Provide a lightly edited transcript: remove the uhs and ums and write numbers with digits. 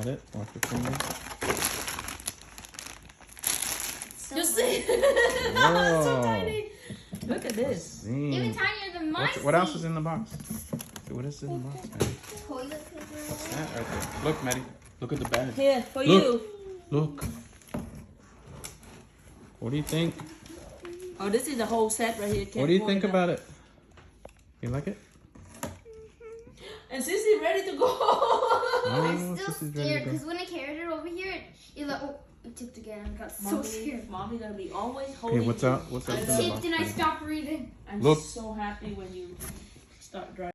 Got it? Watch your fingers. So You see? Whoa. So tiny. Look at Let's this. see. even tinier than my What else seat. is in the box? What is in the box, Maddie? Toilet paper. What's that right there? Look, Maddie. Look at the bag. Here, for Look. you. Look. What do you think? Oh, this is the whole set right here. What do you think about it? You like it? And Sissy ready to go. I'm Oh, still Sissy's ready to scared go. because when I carried it over here, it like, oh, it tipped again. I got so scared. Mommy gonna be always Okay, holding. what's up? What's up I in It the tipped box? and I Maddie? stopped breathing. I'm Look. so happy when you start driving.